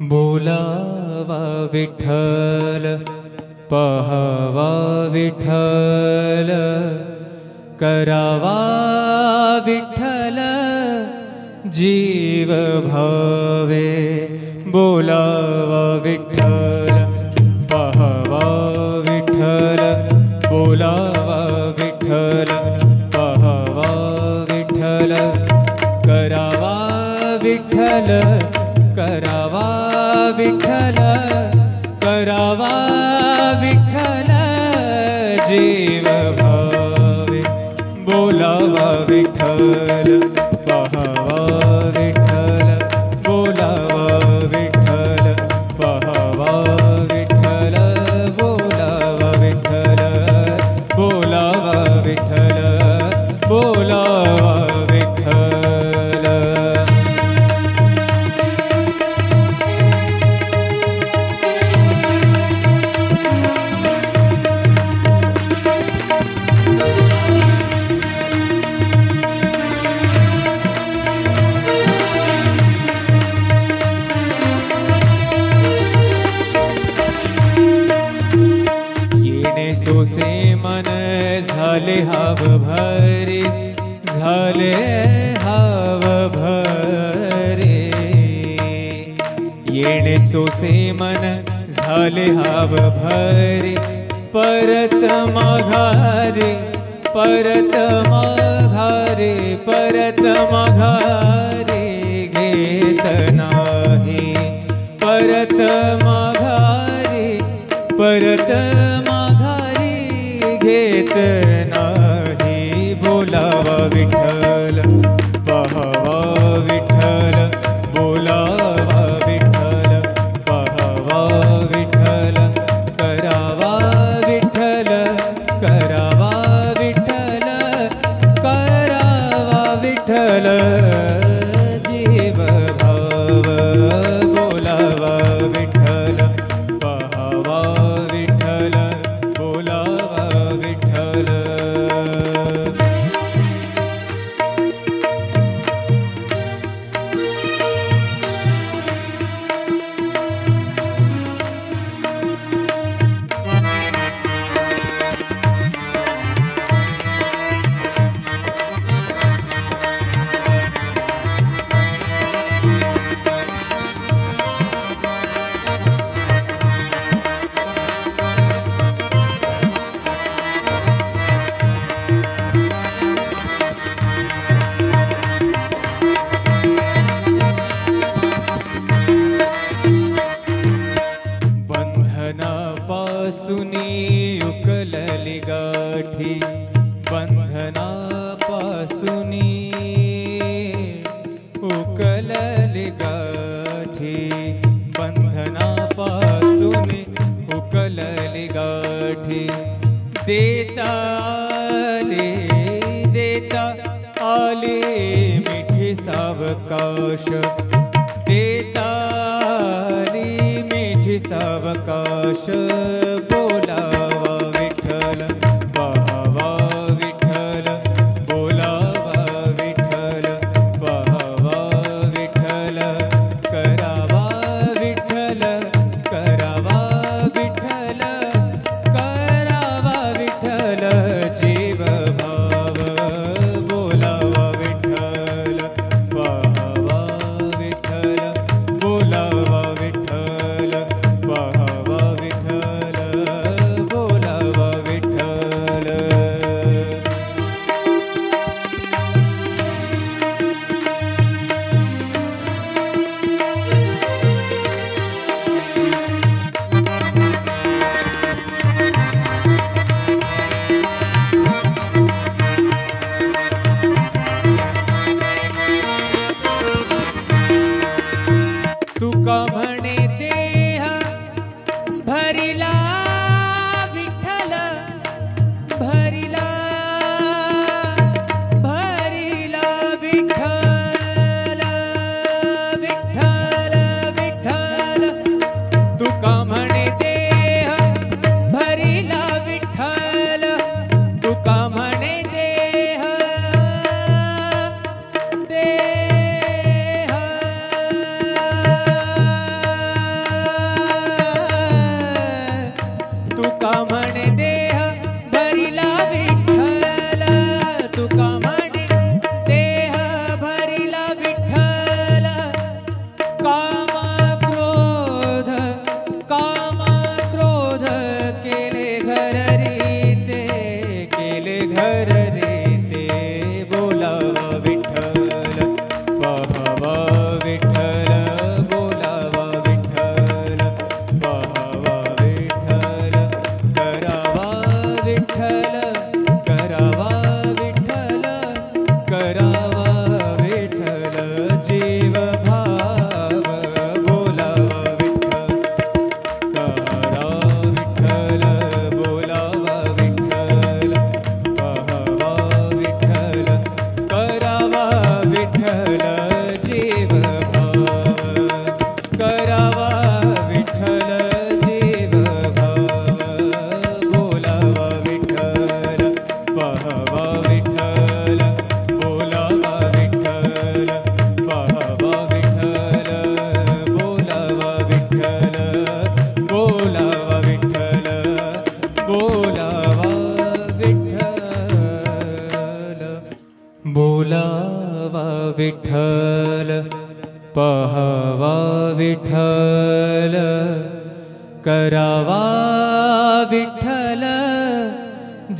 बोलावा विठ्ठल पहावा विठ्ठल करावा विठ्ठल जीव भावे बोलावा विठ्ठल पहावा विठ्ठल बोलावा विठ्ठल पहावा विठ्ठल करावा विठ्ठल करावा विठ्ठल करावा विठ्ठल जीव भावे बोलावा विठ्ठल पहावा विठ्ठल बोलावा विठ्ठल पहावा विठ्ठल बोलावा विठ्ठल बोलावा विठ्ठल बोलावा विठ्ठल। सोसे मन झाले हाव भरे झाले हाव भरे येणे सोसे मन झाले हाव भरे परत माघारे परत माघारे परत माघारे घेत नाही परत माघारे परत घेत नाही बोलावा विठ्ठल पहावा विठ्ठल बोलावा विठ्ठल पहावा विठ्ठल करावा विठ्ठल करावा विठ्ठल करावा विठ्ठल जीव भाव बोलावा विठ्ठल पहावा विठ्ठल बोलावा विठ्ठल। बंधनापासूनी उकलली गाठी बंधनापासूनी उकलली गाठी बंधनापासूनी उकलली गाठी देता आले मिठी सावकाश देता सावकाश बोलावा विठ्ठल पहावा विठ्ठल बोलावा विठ्ठल पहावा विठ्ठल करावा विठ्ठल करावा विठ्ठल करावा विठ्ठल जीव भाव बोलावा विठ्ठल पहावा विठ्ठल बोलावा विठ्ठल पहावा विठ्ठल बोलावा विठ्ठल। तुका म्हणे देह भरिला विठ्ठल भरिला भरिला विठ्ठल विठ्ठल विठ्ठल तुका म्हणे देह भरिला विठ्ठल तुका म्हणे देह देह विठ्ठल करावा विठ्ठल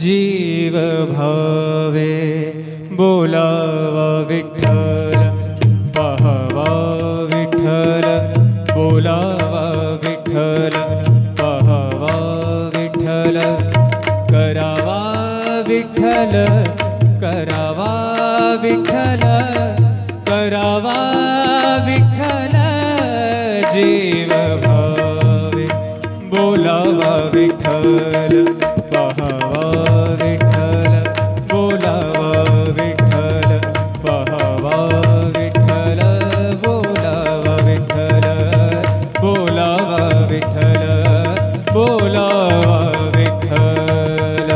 जीव भावे बोलावा विठ्ठल पाहावा विठ्ठल बोलावा विठ्ठल पाहावा विठ्ठल करावा विठ्ठल करावा विठ्ठल करावा विठ्ठल जीव भावे बोलावा विठ्ठल पाहावा विठ्ठल बोलावा विठ्ठल पाहावा विठ्ठल बोलावा विठ्ठल बोलावा विठ्ठल बोलावा विठ्ठल.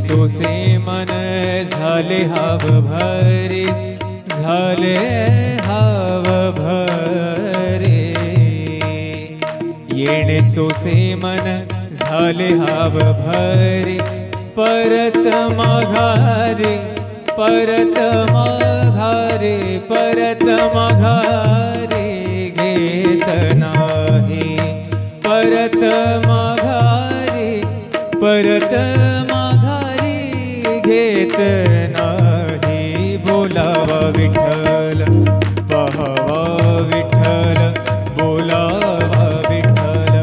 सोसे मन झाले हाव भरे झाले हाव भरे येणे सोसे मन झाले हाव भरे परत माघारे परत माघारे परत माघारे घेत नाही परत माघारे परत घेत नाही बोलावा विठ्ठल पाहावा विठ्ठल बोलावा विठ्ठल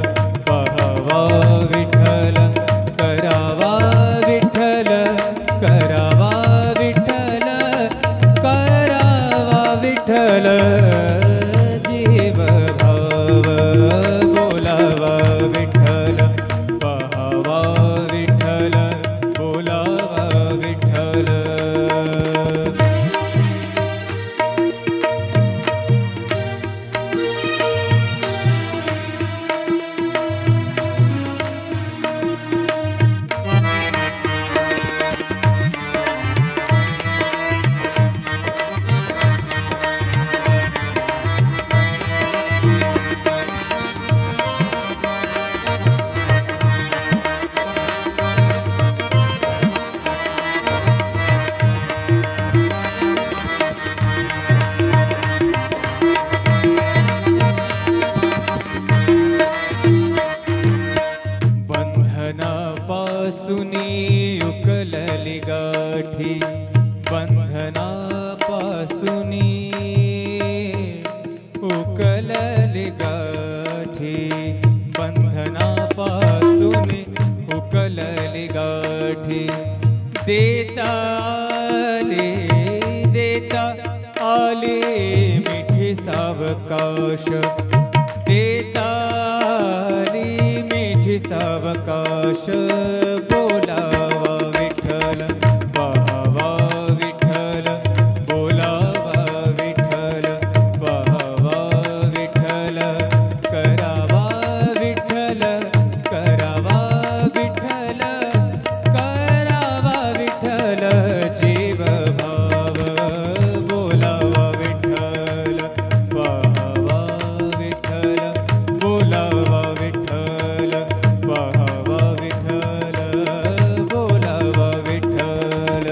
पाहावा विठ्ठल करावा विठ्ठल करावा विठ्ठल करावा विठ्ठल जीव भाव बोलावा विठ्ठल पाहावा विठ्ठल बोलावा विठ्ठल. बंधनापासूनी उकलली गाठी बंधनापासूनी उकलली गाठी बंधनापासूनी उकलली गाठी देता आले मिठी सावकाश देता सावकाश बोलावा विठ्ठल पाहावा विठ्ठल बोलावा विठ्ठल पाहावा विठ्ठल करावा विठ्ठल करावा विठ्ठल करावा विठ्ठल जीव भाव बोलावा विठ्ठल पाहावा विठ्ठल बोलावा विठ्ठल पाहावा विठ्ठल बोलावा विठ्ठल.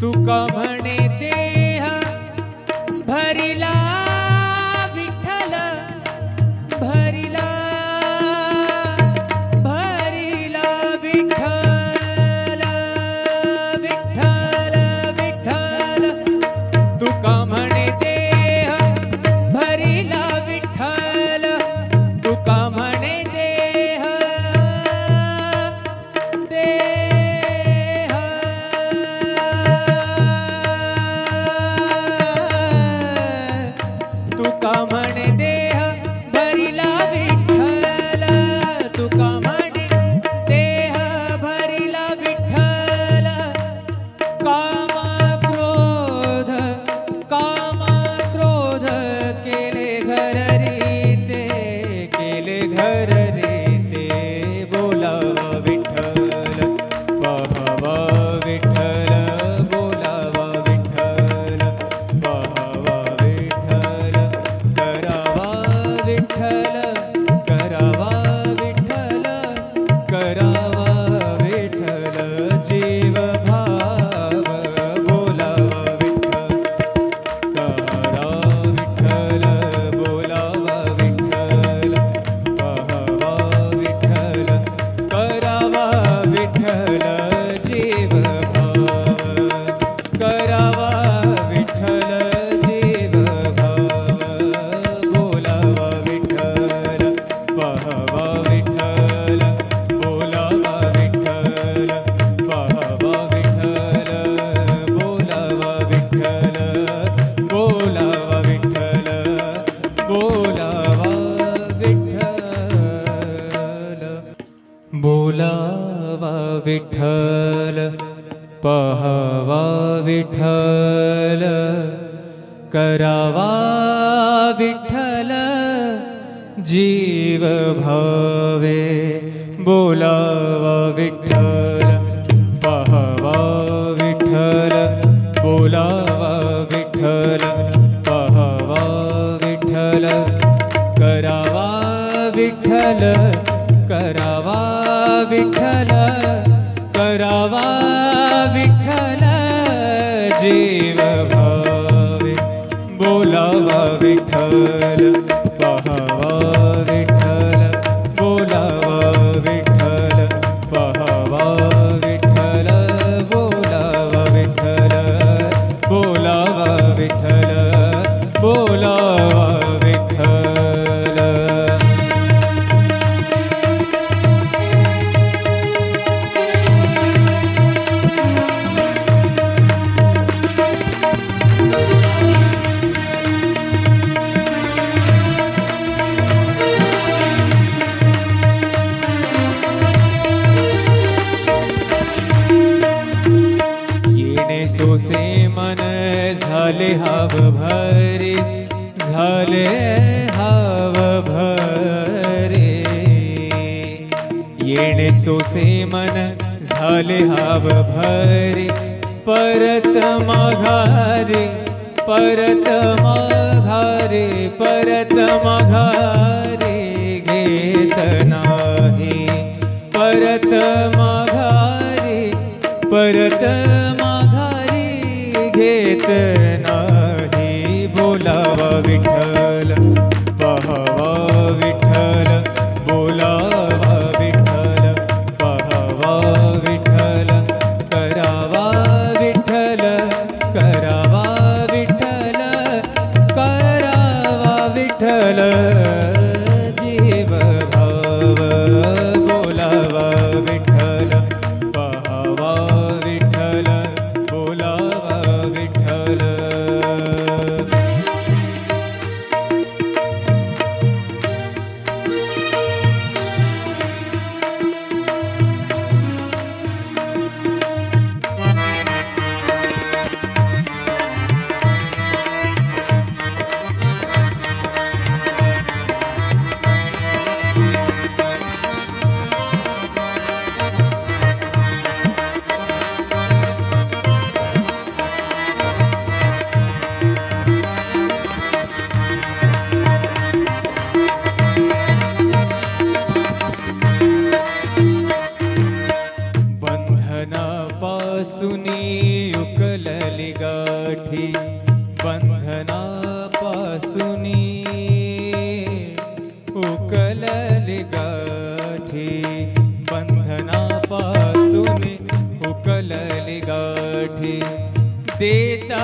तुका म्हणे देह भरिला विठ्ठल भरिला भरिला विठ्ठल विठ्ठल विठ्ठल तुका म्हणे देह भरिला विठ्ठल तुका म्हणे देह तुका म्हणे देह विठ्ठल करावा विठ्ठल करावा विठ्ठल जीव भाव बोलावा विठ्ठल करा विठ्ठल बोलावा विठ्ठल पहावा विठ्ठल करावा विठ्ठल जीव भाव करावा विठ्ठल जीव भाव बोलावा विठ्ठल पहावा विठ्ठल बोलावा विठ्ठल पहावा विठ्ठल बोलावा विठ्ठल बोलावा विठ्ठल बोलावा विठ्ठल बोलावा विठ्ठल पहावा विठ्ठल करावा विठ्ठल जीव भावे बोलावा विठ्ठल पहावा विठ्ठल बोलावा विठ्ठल पहावा विठ्ठल करावा विठ्ठल करावा विठ्ठल करावा विठ्ठल जीव भावे बोलावा विठ्ठल पहावा विठ्ठल बोलावा विठ्ठल पहावा विठ्ठल बोलावा विठ्ठल बोलावा विठ्ठल बोलावा विठ्ठल येणे सोसे मन झाले हाव भरे झाले हाव भरे येणे सोसे मन झाले हाव भरे परत माघारे परत माघारे परत माघारे घेत नाही परत माघारे परत माघारी घेत नाही बोलावा विठ्ठल पहावा विठ्ठल बोलावा विठ्ठल पहावा विठ्ठल करावा विठ्ठल करावा विठ्ठल करावा विठ्ठल जीव भाव बोलावा विठ्ठल पहावा विठ्ठल बोलावा विठ्ठल बंधनापासूनी उकलली गाठी बंधनापासूनी उकलली गाठी बंधनापासूनी उकलली गाठी देता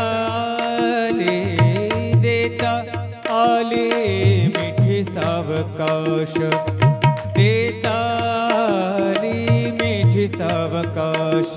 आले मिठी सावकाश देता आली मिठी सावकाश